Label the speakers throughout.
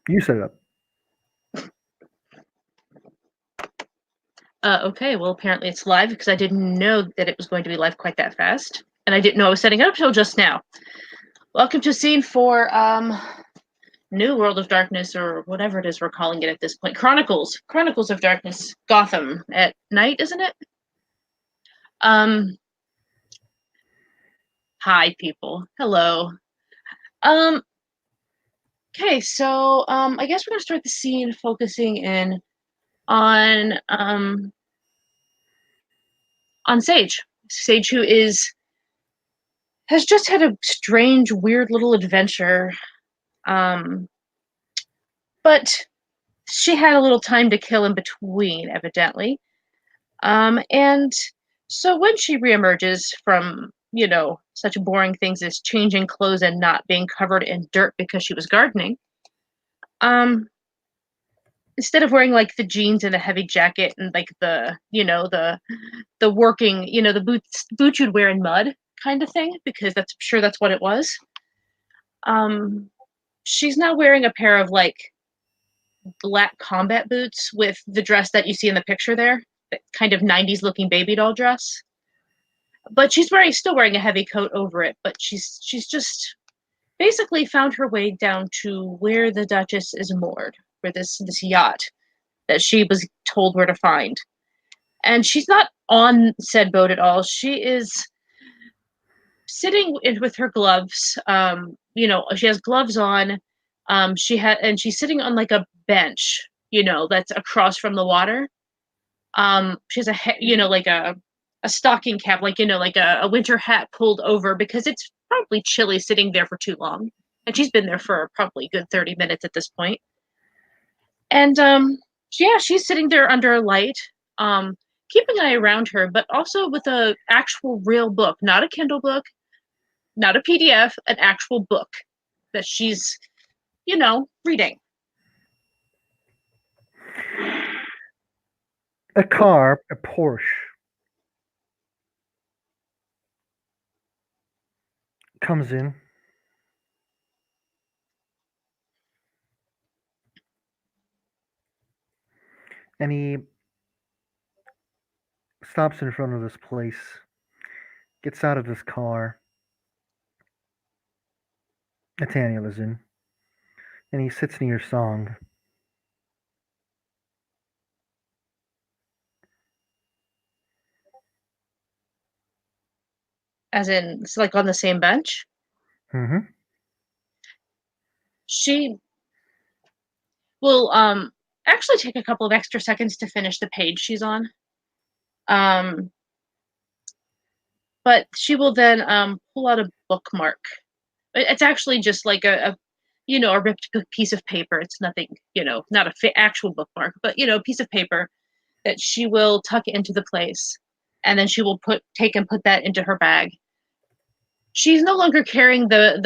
Speaker 1: You set it up.
Speaker 2: Okay, well, apparently it's live because I didn't know that it was going to be live quite that fast. And I didn't know I was setting it up until just now. Welcome to scene 4, New World of Darkness, or whatever it is we're calling it at this point. Chronicles of Darkness, Gotham at night, isn't it? Hi, people. Hello. Okay, so, I guess we're gonna start the scene focusing in on Sage. Sage, who has just had a strange, weird little adventure. But she had a little time to kill in between, evidently. And so when she reemerges from, such boring things as changing clothes and not being covered in dirt because she was gardening, um, instead of wearing like the jeans and the heavy jacket and like the working, the boots you'd wear in mud kind of thing, because that's what it was. She's now wearing a pair of like black combat boots with the dress that you see in the picture there, that kind of 90s looking baby doll dress. But she's still wearing a heavy coat over it, but she's just basically found her way down to where the Duchess is moored, where this yacht that she was told where to find. And she's not on said boat at all. She is sitting with her gloves. She has gloves on. She's sitting on like a bench, that's across from the water. She has like a stocking cap, like, like a winter hat pulled over because it's probably chilly sitting there for too long. And she's been there for probably a good 30 minutes at this point. And she's sitting there under a light, keeping an eye around her, but also with a actual real book, not a Kindle book, not a PDF, an actual book that she's, reading.
Speaker 1: A car, a Porsche, comes in. And he stops in front of this place, gets out of his car. Nathaniel is in. And he sits near Song.
Speaker 2: As in, it's like on the same bench.
Speaker 1: Mm-hmm.
Speaker 2: She will actually take a couple of extra seconds to finish the page she's on. But she will then pull out a bookmark. It's actually just like a ripped piece of paper. It's nothing, not a actual bookmark, but a piece of paper that she will tuck into the place, and then she will put that into her bag. She's no longer carrying the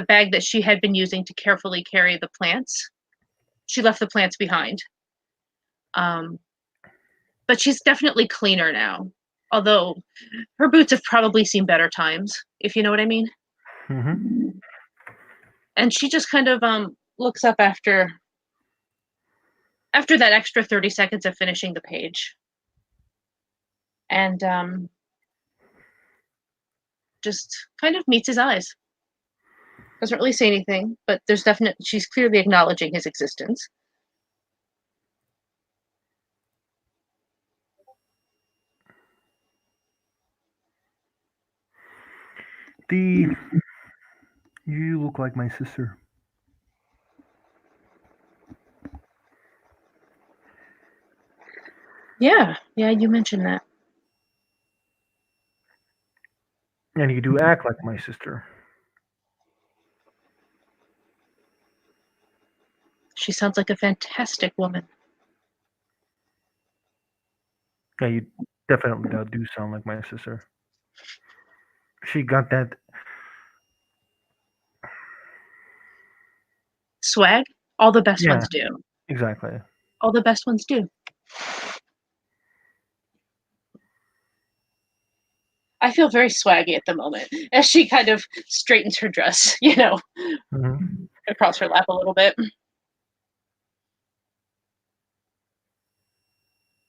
Speaker 2: bag that she had been using to carefully carry the plants. She left the plants behind. But she's definitely cleaner now. Although her boots have probably seen better times, if you know what I mean.
Speaker 1: Mm-hmm.
Speaker 2: And she just kind of looks up after that extra 30 seconds of finishing the page. And just kind of meets his eyes. Doesn't really say anything, but she's clearly acknowledging his existence.
Speaker 1: You look like my sister.
Speaker 2: Yeah, you mentioned that.
Speaker 1: And you do act like my sister.
Speaker 2: She sounds like a fantastic woman.
Speaker 1: Yeah, you definitely do sound like my sister. She got that.
Speaker 2: Swag? All the best
Speaker 1: Yeah,
Speaker 2: ones do.
Speaker 1: exactly.
Speaker 2: All the best ones do. I feel very swaggy at the moment as she kind of straightens her dress,
Speaker 1: Mm-hmm.
Speaker 2: across her lap a little bit.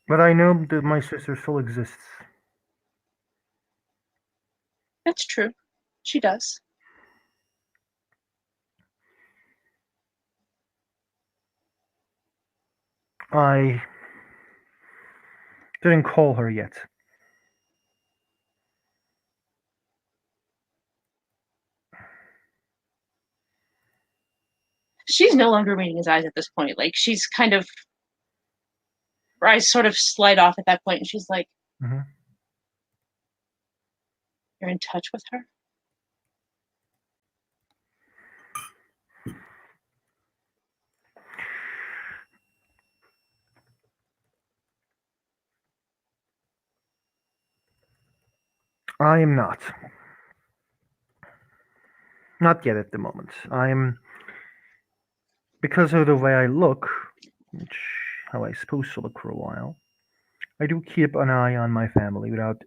Speaker 1: But I know that my sister still exists.
Speaker 2: That's true. She does.
Speaker 1: I didn't call her yet.
Speaker 2: She's no longer reading his eyes at this point. Like she's kind of her eyes sort of slide off at that point, and she's like,
Speaker 1: Mm-hmm.
Speaker 2: "You're in touch with her?"
Speaker 1: I am not. Not yet at the moment. I'm because of the way I look, which how I supposed to look for a while. I do keep an eye on my family without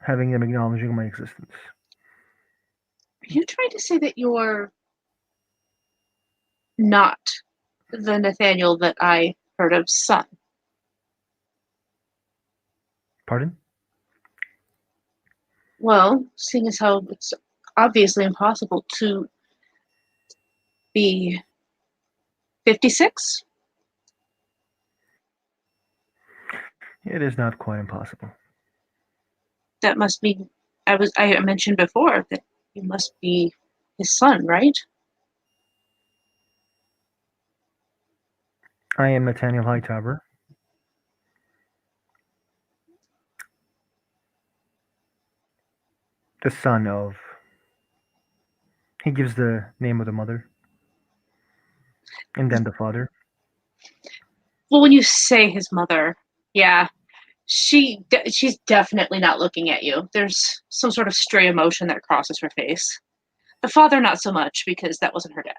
Speaker 1: having them acknowledging my existence.
Speaker 2: Are you trying to say that you're not the Nathaniel that I heard of son?
Speaker 1: Pardon?
Speaker 2: Well, seeing as how it's obviously impossible to be 56,
Speaker 1: It is not quite impossible.
Speaker 2: that must be. I mentioned before that you must be his son, right?
Speaker 1: I am Nathaniel Hightower, the son of. He gives the name of the mother, and then the father.
Speaker 2: Well, when you say his mother, yeah, she's definitely not looking at you. There's some sort of stray emotion that crosses her face. The father, not so much because that wasn't her dad.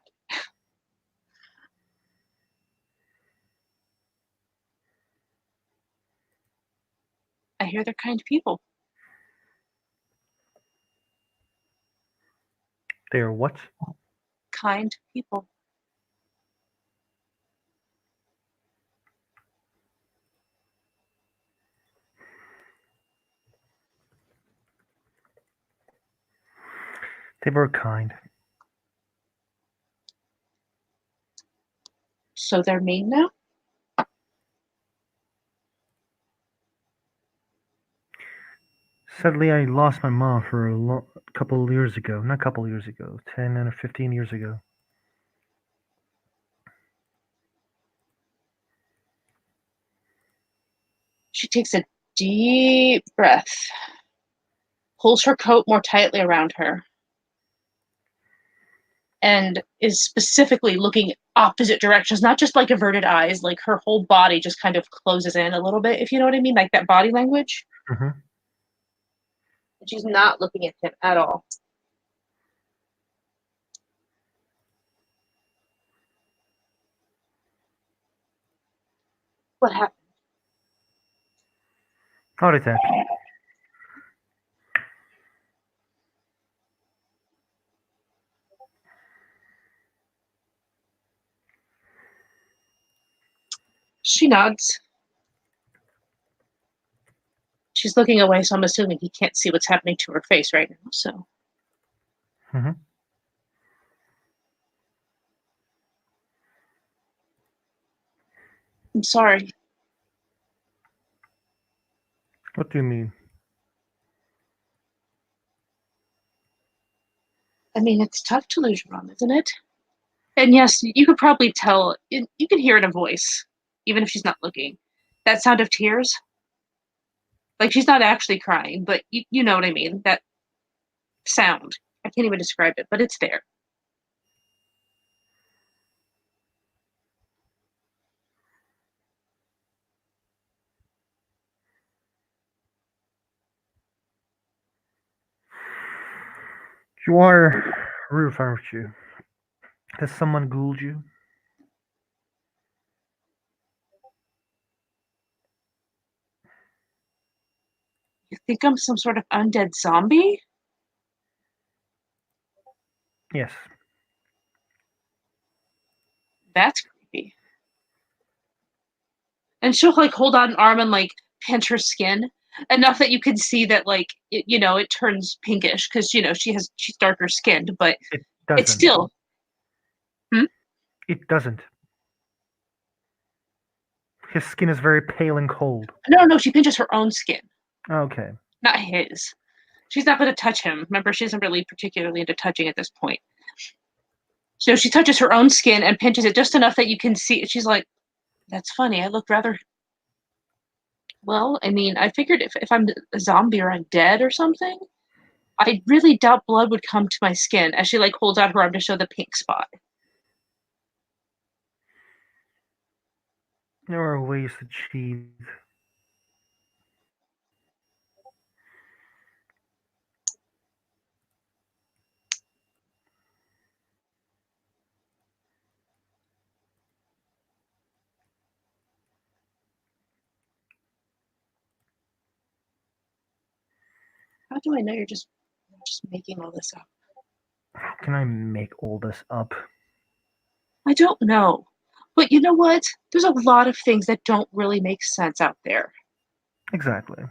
Speaker 2: I hear they're kind people.
Speaker 1: They are what?
Speaker 2: Kind people.
Speaker 1: They were kind.
Speaker 2: So they're mean now?
Speaker 1: Sadly, I lost my mom for a couple of years ago. Not a couple of years ago, 10 and 15 years ago.
Speaker 2: She takes a deep breath, pulls her coat more tightly around her, and is specifically looking opposite directions, not just like averted eyes, like her whole body just kind of closes in a little bit, if you know what I mean, like that body language.
Speaker 1: Mm-hmm.
Speaker 2: And she's not looking at him at all. What happened?
Speaker 1: Heart attack.
Speaker 2: She nods. She's looking away, so I'm assuming he can't see what's happening to her face right now. So
Speaker 1: Mm-hmm.
Speaker 2: I'm sorry.
Speaker 1: What do you mean?
Speaker 2: I mean, it's tough to lose your mom, isn't it? And yes, you could probably tell, you can hear it in a voice, even if she's not looking. That sound of tears, like she's not actually crying, but you know what I mean? That sound. I can't even describe it, but it's there.
Speaker 1: You are roof, aren't you? Has someone ghouled you?
Speaker 2: You think I'm some sort of undead zombie?
Speaker 1: Yes.
Speaker 2: That's creepy. and she'll like hold out an arm and like pinch her skin enough that you can see that like it turns pinkish because she's darker skinned, but
Speaker 1: It
Speaker 2: it's
Speaker 1: doesn't.
Speaker 2: still. Hmm?
Speaker 1: It doesn't. His skin is very pale and cold.
Speaker 2: No, she pinches her own skin,
Speaker 1: Okay.
Speaker 2: not his. She's not going to touch him. Remember, she isn't really particularly into touching at this point. So she touches her own skin and pinches it just enough that you can see. She's like, "That's funny. I look rather well. I mean, I figured if I'm a zombie or I'm dead or something, I really doubt blood would come to my skin." As she like holds out her arm to show the pink spot.
Speaker 1: There are ways to cheat.
Speaker 2: How do I know you're just making all this up?
Speaker 1: How can I make all this up?
Speaker 2: I don't know. But you know what? There's a lot of things that don't really make sense out there.
Speaker 1: Exactly.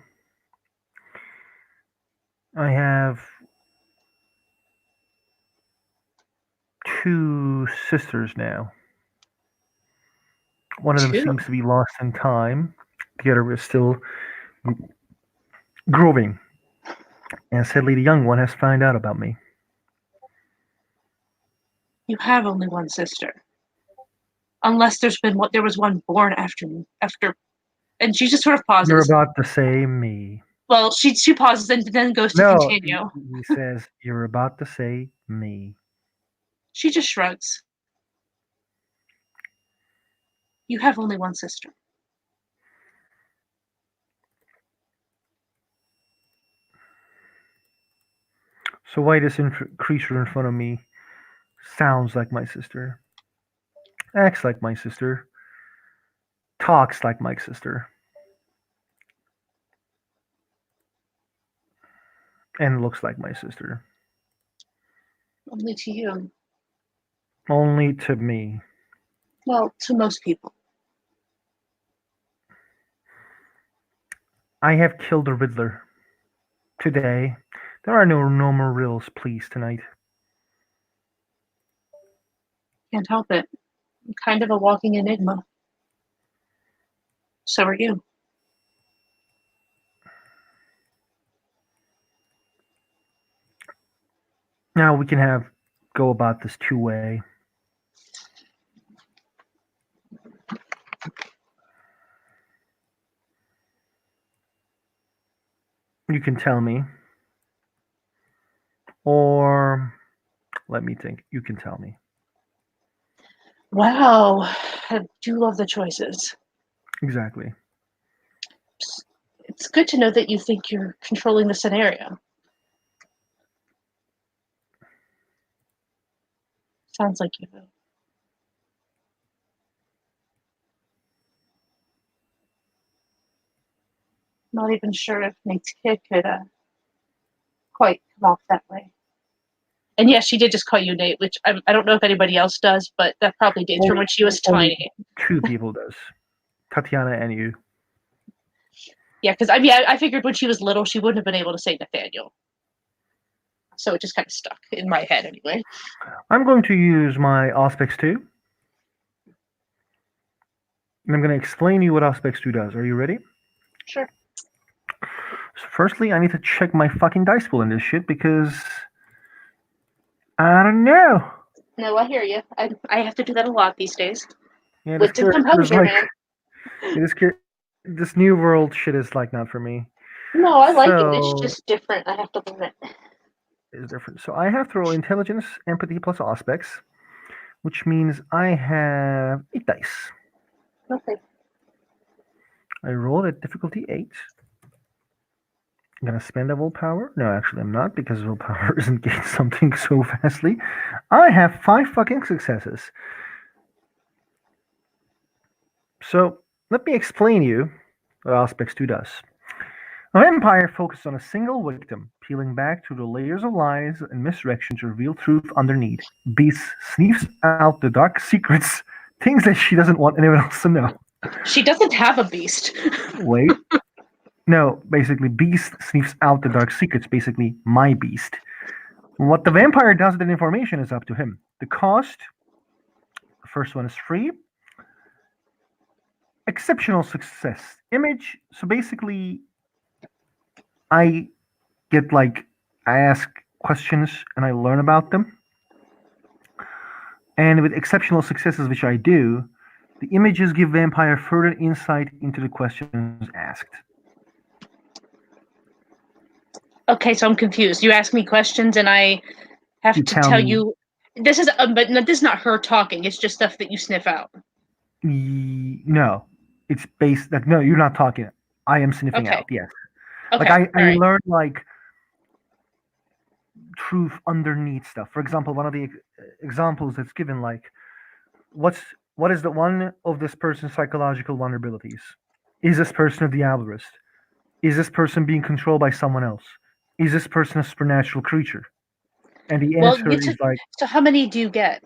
Speaker 1: I have 2 sisters now. One of them
Speaker 2: Two.
Speaker 1: seems to be lost in time. The other is still growing. And sadly, the young one has found out about me.
Speaker 2: You have only one sister. Unless there was one born after, and she just sort of pauses.
Speaker 1: You're about to say me.
Speaker 2: Well, she pauses and then goes to
Speaker 1: No,
Speaker 2: continue.
Speaker 1: he says, you're about to say me.
Speaker 2: She just shrugs. You have only one sister.
Speaker 1: So why this creature in front of me sounds like my sister, acts like my sister, talks like my sister, and looks like my sister?
Speaker 2: Only to you.
Speaker 1: Only to me.
Speaker 2: Well, to most people.
Speaker 1: I have killed the Riddler. Today. There are no more riddles, please, tonight.
Speaker 2: Can't help it. I'm kind of a walking enigma. So are you.
Speaker 1: Now we can go about this 2-way. You can tell me. Or let me think. You can tell me.
Speaker 2: Wow. I do love the choices.
Speaker 1: Exactly.
Speaker 2: It's good to know that you think you're controlling the scenario. Sounds like you do. Not even sure if Nate's kid could quite come off that way. And yes, she did just call you Nate, which I don't know if anybody else does, but that probably dates from when she was tiny.
Speaker 1: 2 people does. Tatiana and you.
Speaker 2: Yeah, because I mean, I figured when she was little, she wouldn't have been able to say Nathaniel. So it just kind of stuck in my head anyway.
Speaker 1: I'm going to use my Auspex 2. And I'm going to explain to you what Auspex 2 does. Are you ready?
Speaker 2: Sure.
Speaker 1: So firstly, I need to check my fucking dice pool in this shit because I don't know.
Speaker 2: No, I hear you. I have to do that a lot these days.
Speaker 1: Yeah,
Speaker 2: With the composure, man.
Speaker 1: This new world shit is like not for me.
Speaker 2: No, I like it. It's just different. I have to learn it.
Speaker 1: It's different. So I have to roll intelligence, empathy plus Auspex, which means I have 8 dice.
Speaker 2: Okay.
Speaker 1: I rolled at difficulty 8. I'm gonna spend a willpower. No, actually, I'm not because willpower isn't getting something so fastly. I have 5 fucking successes. So let me explain to you what Auspex 2 does. A vampire focuses on a single victim, peeling back through the layers of lies and misdirection to reveal truth underneath. Beast sniffs out the dark secrets, things that she doesn't want anyone else to know.
Speaker 2: She doesn't have a beast.
Speaker 1: Wait. No, basically, Beast sniffs out the dark secrets, basically, my beast. What the vampire does with that information is up to him. The cost, the first one is free. Exceptional success. Image, so basically, I get like, I ask questions and I learn about them. And with exceptional successes, which I do, the images give vampire further insight into the questions asked.
Speaker 2: Okay, so I'm confused. You ask me questions and I have
Speaker 1: You
Speaker 2: to
Speaker 1: tell
Speaker 2: tell
Speaker 1: me,
Speaker 2: you this is but no, this is not her talking. It's just stuff that you sniff out.
Speaker 1: no, it's based like no, you're not talking. I am sniffing
Speaker 2: Okay.
Speaker 1: out. Yes, like
Speaker 2: Okay.
Speaker 1: I
Speaker 2: All right.
Speaker 1: learn like truth underneath stuff. For example, one of the examples that's given, like, what's what is the one of this person's psychological vulnerabilities? Is this person a diabolist? Is this person being controlled by someone else? Is this person a supernatural creature? And the
Speaker 2: Well,
Speaker 1: answer is like,
Speaker 2: so how many do you get?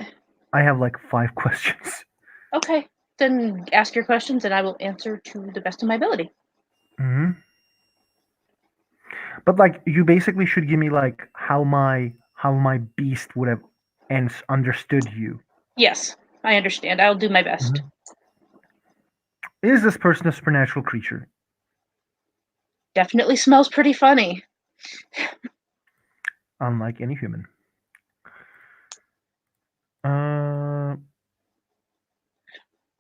Speaker 1: I have like 5 questions.
Speaker 2: Okay. Then ask your questions and I will answer to the best of my ability.
Speaker 1: Hmm. But like, you basically should give me like how my beast would have understood you.
Speaker 2: Yes, I understand. I'll do my best.
Speaker 1: Mhm. Is this person a supernatural creature?
Speaker 2: Definitely smells pretty funny.
Speaker 1: Unlike any human. Uh,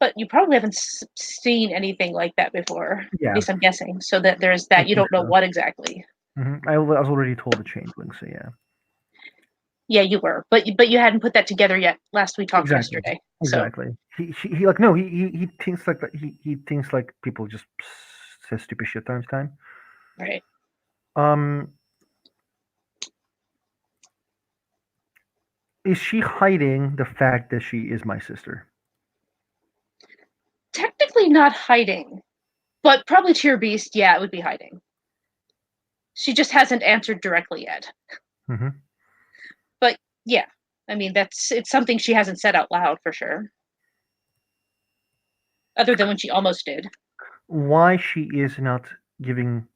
Speaker 2: But you probably haven't seen anything like that before. At
Speaker 1: yeah,
Speaker 2: least I'm guessing. So that there's
Speaker 1: I
Speaker 2: that. You
Speaker 1: think
Speaker 2: don't know
Speaker 1: so.
Speaker 2: what exactly.
Speaker 1: I was already told the changeling, so yeah.
Speaker 2: Yeah, you were, but you hadn't put that together yet. Last we talked
Speaker 1: Exactly.
Speaker 2: yesterday. So
Speaker 1: Exactly. He like no he thinks like that he thinks like people just say stupid shit time to time.
Speaker 2: right.
Speaker 1: Um, is she hiding the fact that she is my sister?
Speaker 2: Technically not hiding, but probably to your beast, yeah, it would be hiding. She just hasn't answered directly yet.
Speaker 1: Hmm.
Speaker 2: But yeah, I mean it's something she hasn't said out loud for sure. Other than when she almost did.
Speaker 1: Why she is not giving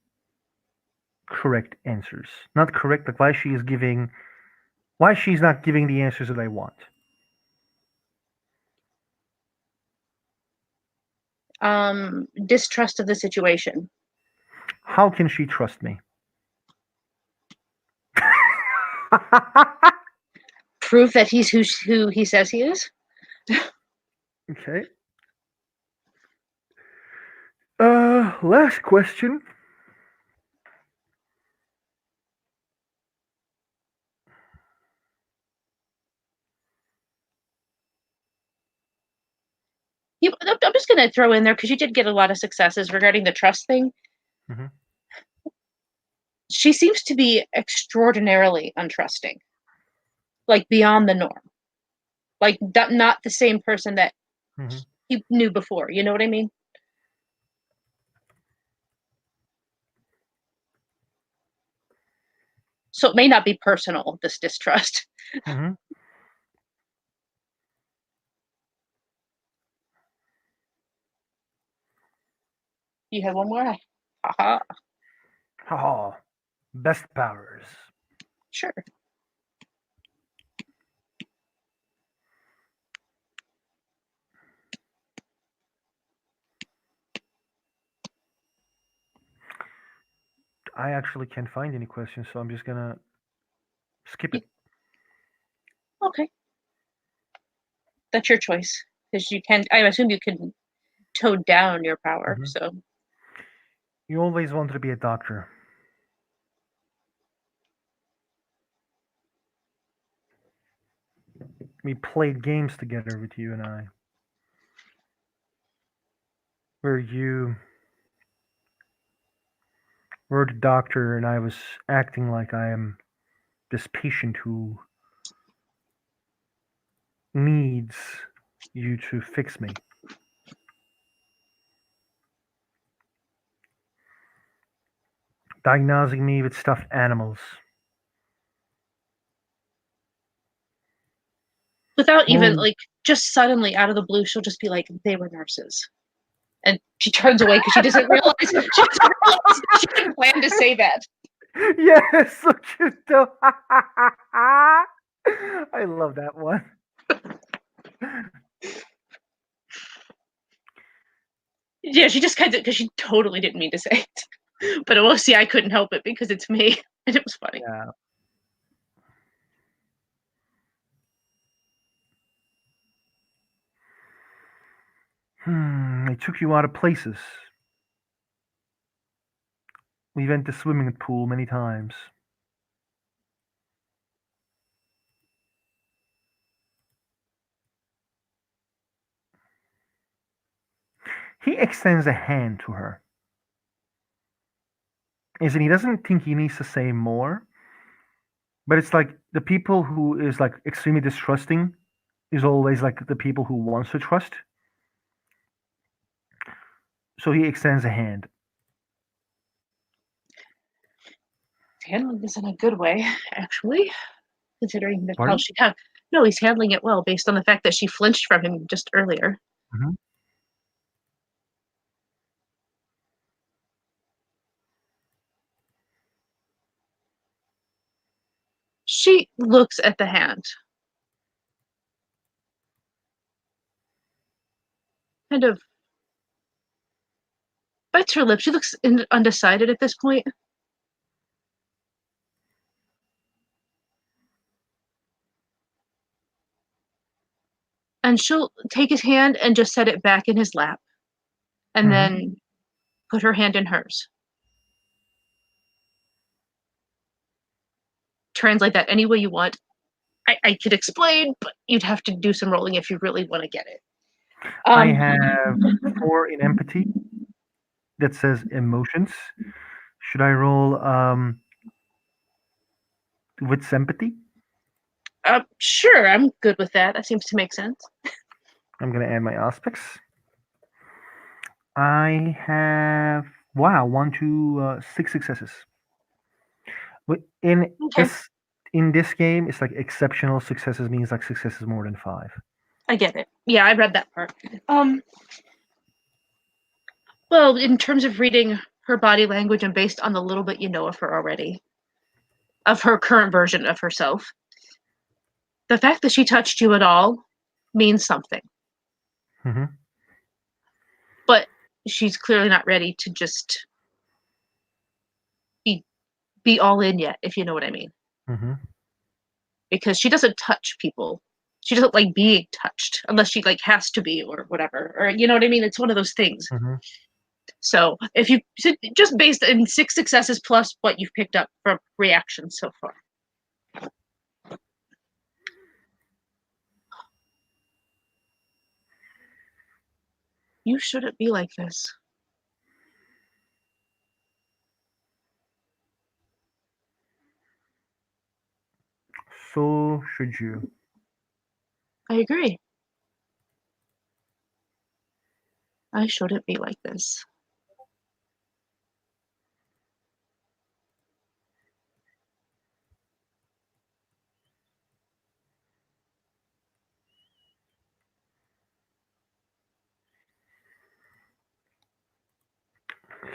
Speaker 1: correct answers? Not correct, like why she's not giving the answers that I want.
Speaker 2: Distrust of the situation.
Speaker 1: How can she trust me?
Speaker 2: Prove that he's who he says he is.
Speaker 1: Okay. Last question.
Speaker 2: I'm just going to throw in there because you did get a lot of successes regarding the trust thing.
Speaker 1: Hmm.
Speaker 2: She seems to be extraordinarily untrusting, like beyond the norm, like not the same person that
Speaker 1: Hmm.
Speaker 2: he knew before. You know what I mean? So it may not be personal, this distrust.
Speaker 1: Hmm.
Speaker 2: You have one more? Haha.
Speaker 1: Oh, best powers.
Speaker 2: Sure.
Speaker 1: I actually can't find any questions, so I'm just gonna skip it.
Speaker 2: Okay. That's your choice. Because you can, I assume you can tone down your power.
Speaker 1: Hmm.
Speaker 2: So
Speaker 1: You always wanted to be a doctor. We played games together with you and I, where you were the doctor and I was acting like I am this patient who needs you to fix me. Diagnosing me with stuffed animals.
Speaker 2: without even
Speaker 1: Well,
Speaker 2: like just suddenly out of the blue, she'll just be like, they were nurses. And she turns away because she doesn't realize that she didn't plan to say that.
Speaker 1: Yes, so cute though. I love that one.
Speaker 2: Yeah, she just kind of because she totally didn't mean to say it. But well, see, I couldn't help it because it's me, and it was funny.
Speaker 1: Yeah. I took you out of places. We went to swimming pool many times. He extends a hand to her. Is he doesn't think he needs to say more, but it's like the people who is like extremely distrusting is always like the people who wants to trust. So he extends a hand.
Speaker 2: He's handling this in a good way, actually, considering that how
Speaker 1: Pardon?
Speaker 2: she kind of. No, he's handling it well based on the fact that she flinched from him just earlier.
Speaker 1: Hmm.
Speaker 2: She looks at the hand, kind of bites her lip. She looks undecided at this point. And she'll take his hand and just set it back in his lap and
Speaker 1: Hmm.
Speaker 2: then put her hand in hers. Translate that any way you want. I could explain, but you'd have to do some rolling if you really want to get it.
Speaker 1: I
Speaker 2: Um,
Speaker 1: have 4 in empathy that says emotions. Should I roll with sympathy?
Speaker 2: sure, I'm good with that. That seems to make sense.
Speaker 1: I'm gonna add my aspects. I have wow 6 successes. In
Speaker 2: Okay,
Speaker 1: this game, it's like exceptional successes means like successes more than 5.
Speaker 2: I get it. Yeah, I read that part. Well, in terms of reading her body language and based on the little bit you know of her already, of her current version of herself, the fact that she touched you at all means something.
Speaker 1: Hmm.
Speaker 2: But she's clearly not ready to just be all in yet, if you know what I mean.
Speaker 1: Hmm.
Speaker 2: Because she doesn't touch people. She doesn't like being touched unless she like has to be or whatever. Or you know what I mean? It's one of those things.
Speaker 1: Hmm.
Speaker 2: So if you just based in 6 successes plus what you've picked up from reactions so far. You shouldn't be like this.
Speaker 1: So should you.
Speaker 2: I agree. I shouldn't be like this.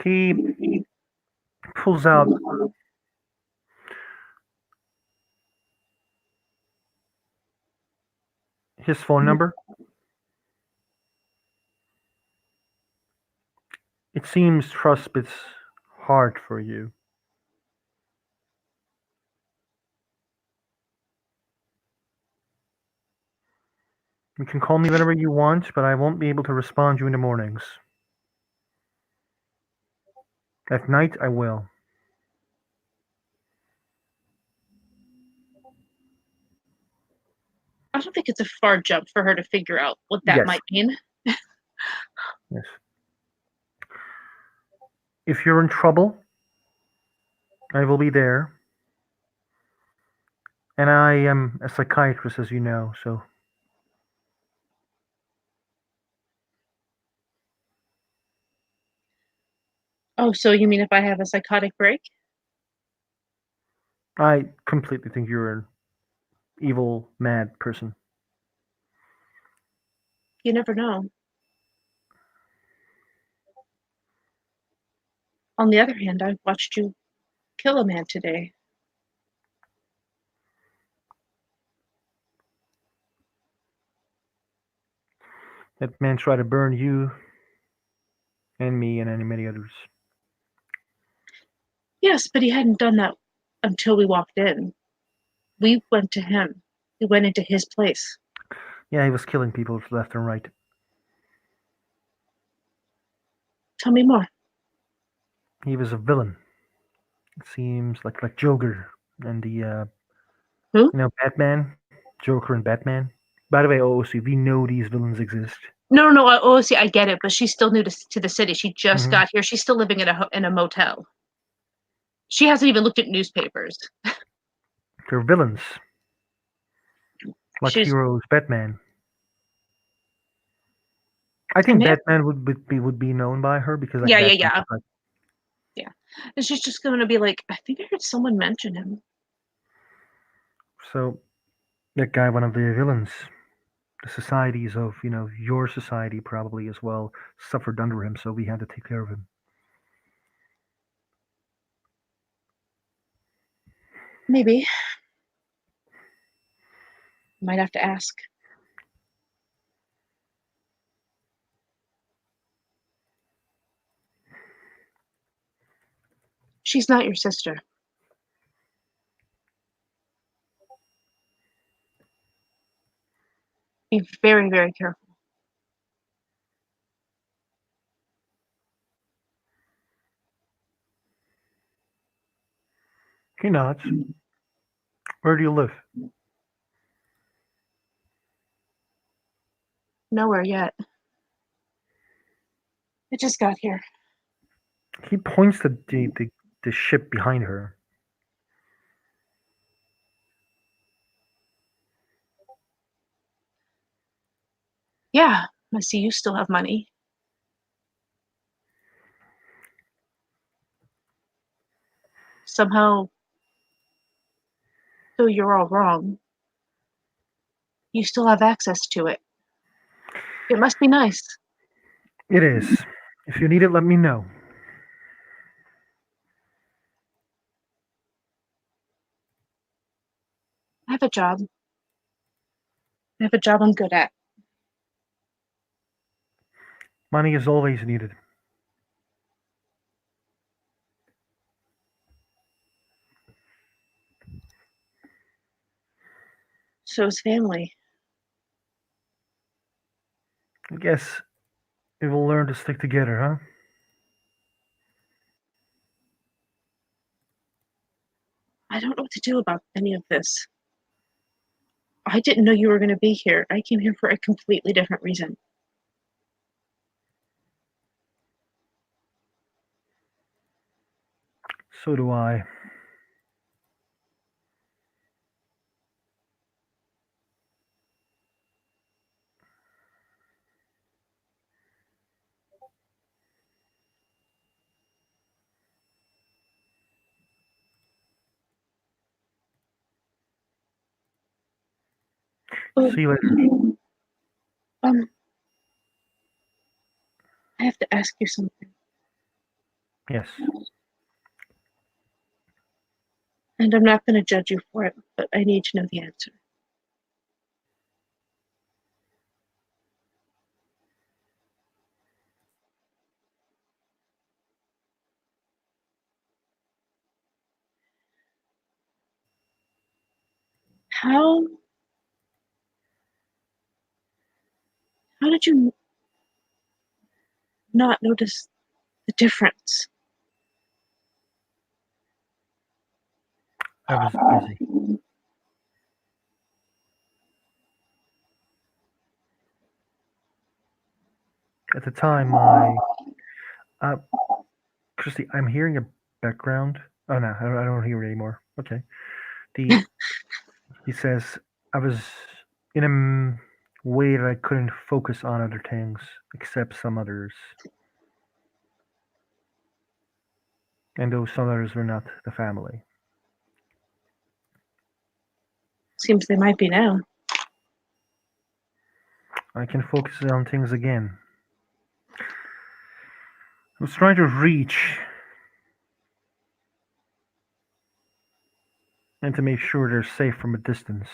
Speaker 1: He pulls out his phone number. It seems trust is hard for you. You can call me whenever you want, but I won't be able to respond to you in the mornings. At night, I will.
Speaker 2: I don't think it's a far jump for her to figure out what that
Speaker 1: Yes,
Speaker 2: might mean.
Speaker 1: yes. If you're in trouble, I will be there. And I am a psychiatrist, as you know, so
Speaker 2: Oh, so you mean if I have a psychotic break?
Speaker 1: I completely think you're an evil, mad person.
Speaker 2: You never know. On the other hand, I watched you kill a man today.
Speaker 1: That man tried to burn you and me and many others.
Speaker 2: Yes, but he hadn't done that until we walked in. We went to him. We went into his place.
Speaker 1: Yeah, he was killing people left and right.
Speaker 2: Tell me more.
Speaker 1: He was a villain. It seems like Joker and the
Speaker 2: Who?
Speaker 1: Batman, Joker and Batman. By the way, OOC, we know these villains exist.
Speaker 2: No. Oh, see, I get it, but she's still new to the city. She just
Speaker 1: Hmm.
Speaker 2: got here. She's still living in a motel. She hasn't even looked at newspapers.
Speaker 1: They're villains, like
Speaker 2: She's.
Speaker 1: heroes. Batman. I
Speaker 2: I
Speaker 1: think
Speaker 2: may have.
Speaker 1: Batman would be known by her because like
Speaker 2: Yeah,
Speaker 1: Batman
Speaker 2: yeah.
Speaker 1: is like
Speaker 2: Yeah. And she's just going to be like, I think I heard someone mention him.
Speaker 1: so that guy, one of the villains. The societies of your society probably as well suffered under him, so we had to take care of him.
Speaker 2: Maybe. Might have to ask. She's not your sister. Be very, very careful.
Speaker 1: He nods. Where do you live?
Speaker 2: Nowhere yet. I just got here.
Speaker 1: He points to the ship behind her.
Speaker 2: Yeah, I see you still have money. Somehow, though you're all wrong, you still have access to it. It must be nice.
Speaker 1: It is. If you need it, let me know.
Speaker 2: I have a job. I have a job I'm good at.
Speaker 1: Money is always needed.
Speaker 2: So is family.
Speaker 1: I guess we will learn to stick together, huh?
Speaker 2: I don't know what to do about any of this. I didn't know you were going to be here. I came here for a completely different reason.
Speaker 1: So do I.
Speaker 2: Oh,
Speaker 1: See you later.
Speaker 2: um, I have to ask you something,
Speaker 1: Yes.
Speaker 2: and I'm not going to judge you for it, but I need to know the answer. How how did you not notice the difference?
Speaker 1: I was busy. At the time, uh, Christy, I'm hearing a background. Oh no, I don't hear it anymore. Okay. The He says I was in a way that I couldn't focus on other things except some others, and those some others were not the family.
Speaker 2: Seems they might be now.
Speaker 1: I can focus on things again. I was trying to reach and to make sure they're safe from a distance.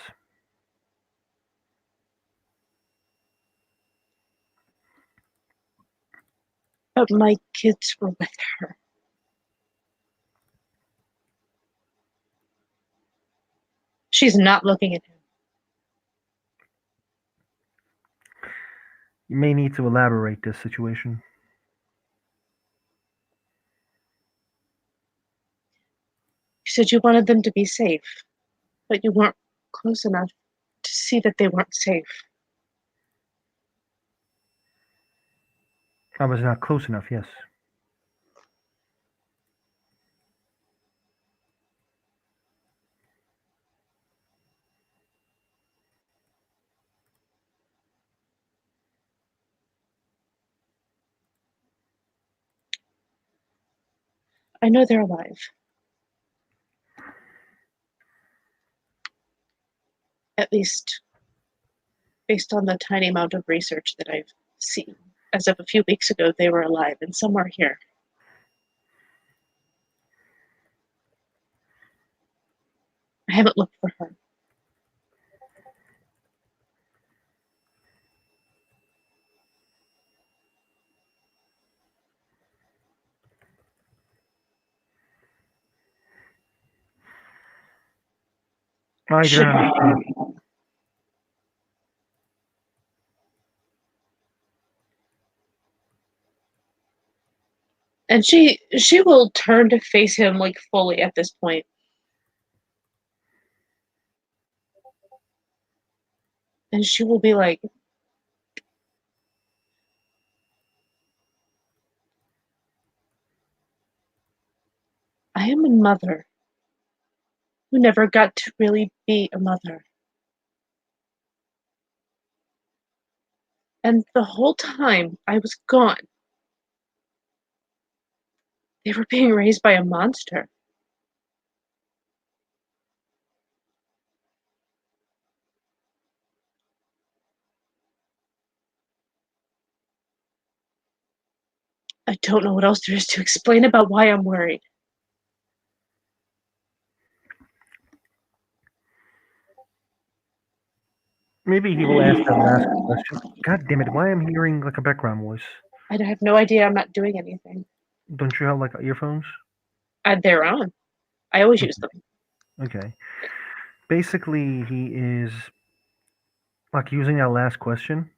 Speaker 2: But my kids were with her. She's not looking at him.
Speaker 1: You may need to elaborate this situation.
Speaker 2: You said you wanted them to be safe, but you weren't close enough to see that they weren't safe.
Speaker 1: I was not close enough, yes.
Speaker 2: I know they're alive. At least based on the tiny amount of research that I've seen. As of a few weeks ago, they were alive and somewhere here. I haven't looked for her.
Speaker 1: I don't understand.
Speaker 2: And she will turn to face him like fully at this point. And she will be like, I am a mother who never got to really be a mother. And the whole time I was gone, they were being raised by a monster. I don't know what else there is to explain about why I'm worried.
Speaker 1: Maybe he will ask that last question. God damn it, why am I hearing like a background voice?
Speaker 2: I have no idea. I'm not doing anything.
Speaker 1: Don't you have like earphones?
Speaker 2: They're on. I always use them.
Speaker 1: Okay. Basically, he is like using that last question.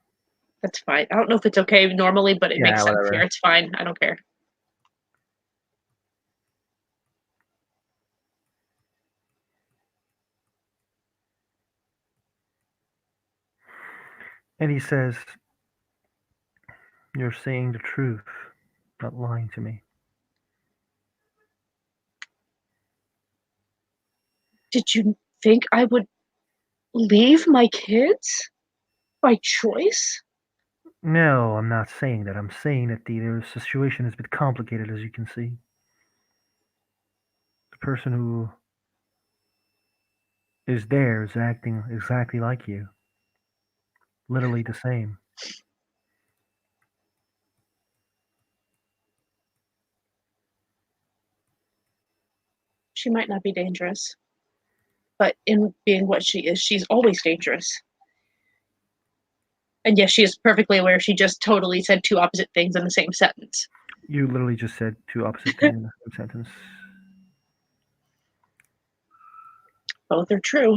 Speaker 2: That's fine. I don't know if it's okay normally, but it makes
Speaker 1: Yeah,
Speaker 2: sense here.
Speaker 1: whatever.
Speaker 2: It's fine. I don't care.
Speaker 1: And he says, "You're saying the truth, not lying to me."
Speaker 2: Did you think I would leave my kids by choice?
Speaker 1: No, I'm not saying that. I'm saying that the situation is a bit complicated, as you can see. The person who is there is acting exactly like you, literally the same.
Speaker 2: She might not be dangerous, but in being what she is, she's always dangerous. And yes, she is perfectly aware she just totally said two opposite things in the same sentence.
Speaker 1: You literally just said two opposite things in the same sentence.
Speaker 2: Both are true.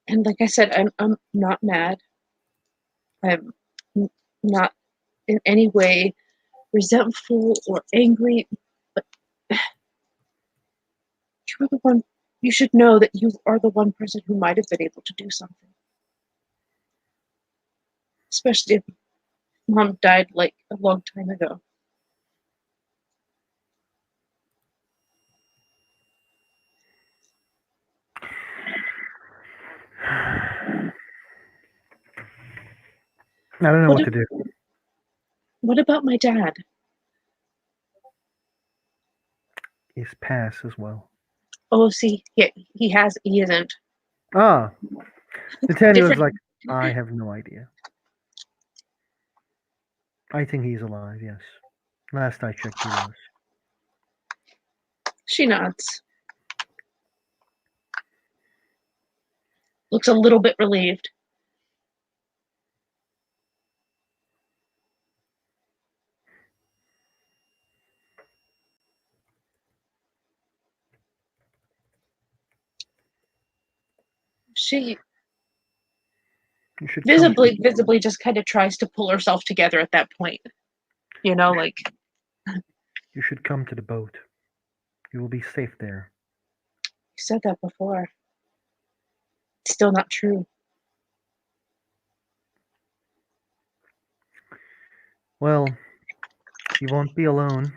Speaker 2: And like I said, I'm not mad. I'm not in any way resentful or angry, but you're the one. You should know that you are the one person who might have been able to do something. Especially if mom died like a long time ago.
Speaker 1: I don't know
Speaker 2: What
Speaker 1: what
Speaker 2: if
Speaker 1: to do.
Speaker 2: What about my dad?
Speaker 1: Is pass as well.
Speaker 2: Oh, see, he isn't.
Speaker 1: Ah, Nathaniel is
Speaker 2: Different.
Speaker 1: like, I have no idea. I think he's alive, yes. Last I checked, he was.
Speaker 2: She nods. Looks a little bit relieved. She
Speaker 1: You should come to the
Speaker 2: visibly just kind of tries to pull herself together at that point. You know, like
Speaker 1: you should come to the boat. You will be safe there.
Speaker 2: you said that before. It's still not true.
Speaker 1: Well, you won't be alone.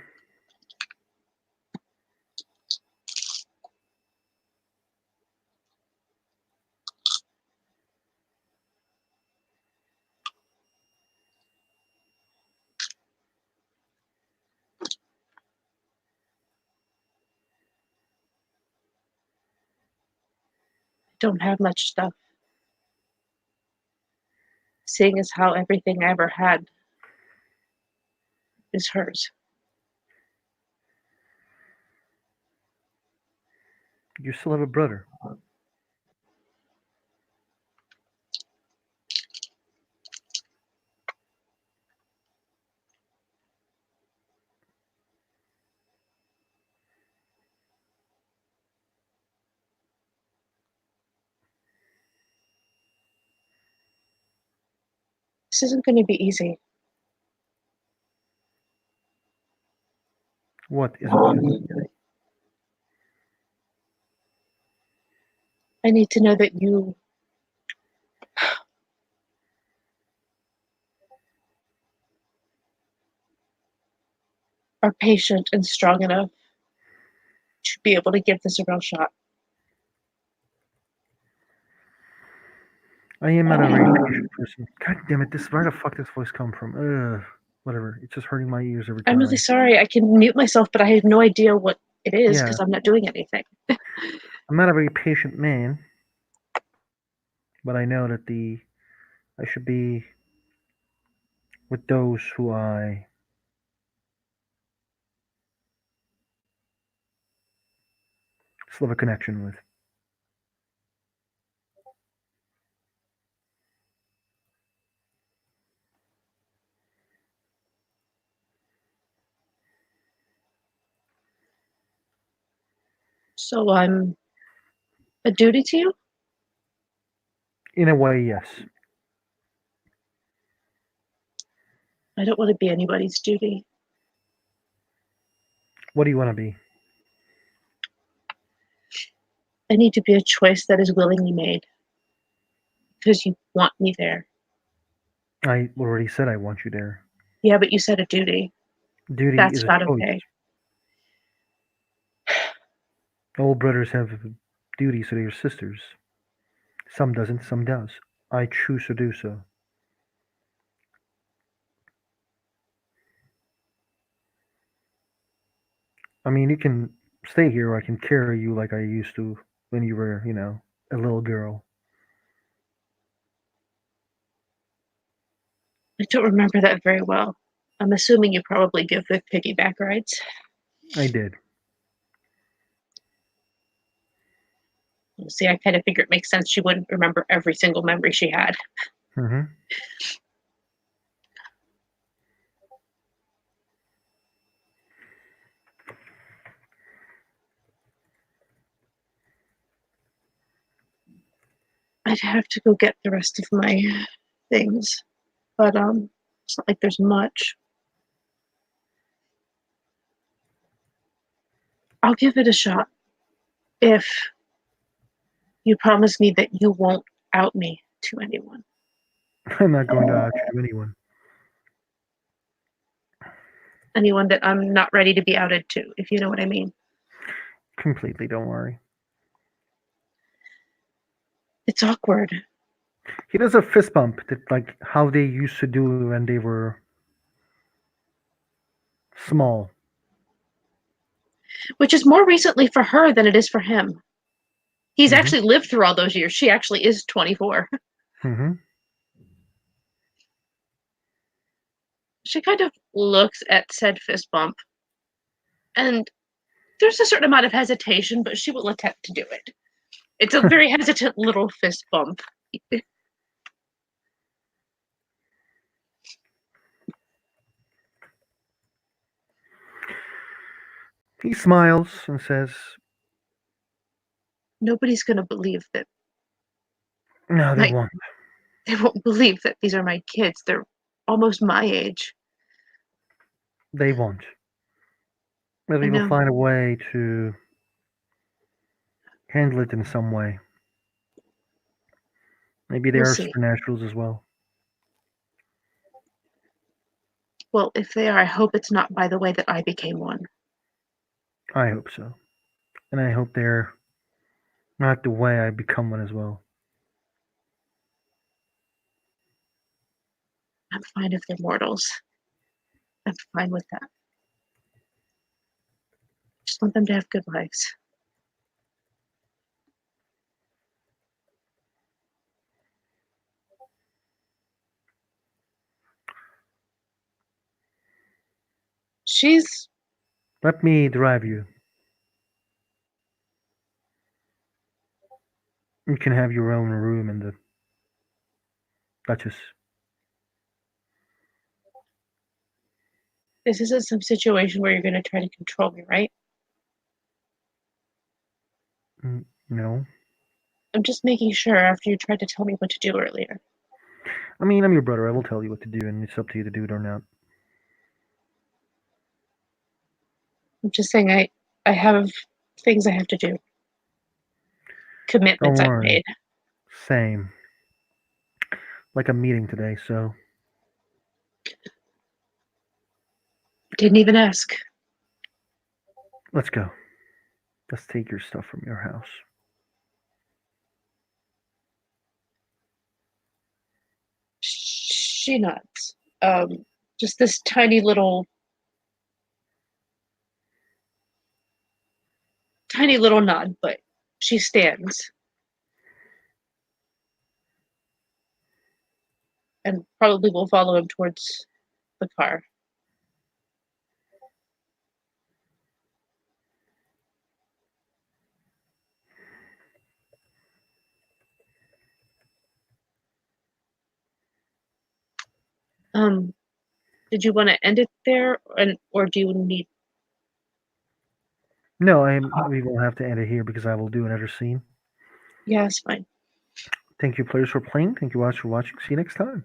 Speaker 2: I don't have much stuff. Seeing as how everything I ever had is hers.
Speaker 1: You still have a brother.
Speaker 2: This isn't going to be easy.
Speaker 1: What isn't going to be?
Speaker 2: I need to know that you are patient and strong enough to be able to give this a real shot.
Speaker 1: I am not a very patient person. God damn it, this where the fuck this voice come from? Whatever. It's just hurting my ears every
Speaker 2: I'm
Speaker 1: time
Speaker 2: really
Speaker 1: I
Speaker 2: sorry. I can mute myself, but I have no idea what it is
Speaker 1: Yeah.
Speaker 2: because I'm not doing anything.
Speaker 1: I'm not a very patient man, but I know that the I should be with those who I still have a connection with.
Speaker 2: So I'm a duty to you?
Speaker 1: In a way, yes.
Speaker 2: I don't want to be anybody's duty.
Speaker 1: What do you want to be?
Speaker 2: I need to be a choice that is willingly made because you want me there.
Speaker 1: I already said I want you there.
Speaker 2: Yeah, but you said a duty.
Speaker 1: Duty
Speaker 2: That's
Speaker 1: is a
Speaker 2: not
Speaker 1: choice.
Speaker 2: okay.
Speaker 1: All brothers have duties to their sisters. Some doesn't, some does. I choose to do so. I mean, you can stay here, or I can carry you like I used to when you were, a little girl.
Speaker 2: I don't remember that very well. I'm assuming you probably give the piggyback rides.
Speaker 1: I did.
Speaker 2: See, I kind of figure it makes sense she wouldn't remember every single memory she had.
Speaker 1: Hmm.
Speaker 2: I'd have to go get the rest of my things, but it's not like there's much. I'll give it a shot if you promise me that you won't out me to anyone.
Speaker 1: I'm not going to out you to anyone.
Speaker 2: Anyone that I'm not ready to be outed to, if you know what I mean.
Speaker 1: Completely, don't worry.
Speaker 2: It's awkward.
Speaker 1: He does a fist bump that, like, how they used to do when they were Small.
Speaker 2: which is more recently for her than it is for him. He's
Speaker 1: Mm-hmm.
Speaker 2: actually lived through all those years. She actually is 24.
Speaker 1: Mm-hmm.
Speaker 2: She kind of looks at said fist bump, and there's a certain amount of hesitation, but she will attempt to do it. It's a very hesitant little fist bump.
Speaker 1: He smiles and says,
Speaker 2: Nobody's going to believe that.
Speaker 1: "No, they
Speaker 2: Like,
Speaker 1: won't.
Speaker 2: they won't believe that these are my kids. They're almost my age.
Speaker 1: They won't.
Speaker 2: I
Speaker 1: Maybe we'll
Speaker 2: know.
Speaker 1: find a way to handle it in some way. Maybe they
Speaker 2: We'll
Speaker 1: are
Speaker 2: see.
Speaker 1: supernaturals as well.
Speaker 2: Well, if they are, I hope it's not by the way that I became one.
Speaker 1: I hope so. And I hope they're not the way I become one as well.
Speaker 2: I'm fine if they're mortals. I'm fine with that. Just want them to have good lives. She's
Speaker 1: Let me drive you. You can have your own room in the Dutchess.
Speaker 2: this isn't some situation where you're going to try to control me, right?
Speaker 1: No.
Speaker 2: I'm just making sure after you tried to tell me what to do earlier.
Speaker 1: I mean, I'm your brother. I will tell you what to do, and it's up to you to do it or not.
Speaker 2: I'm just saying I have things I have to do.
Speaker 1: Don't
Speaker 2: Commitments I've
Speaker 1: worry.
Speaker 2: made.
Speaker 1: Same. Like a meeting today, so
Speaker 2: Didn't even ask.
Speaker 1: let's go. Let's take your stuff from your house.
Speaker 2: She nods. Just this tiny little nod, but she stands and probably will follow him towards the car. Did you want to end it there, or do you need?
Speaker 1: No, we will have to end it here because I will do another scene.
Speaker 2: Yeah, it's fine.
Speaker 1: Thank you, players, for playing. Thank you, watch for watching. See you next time.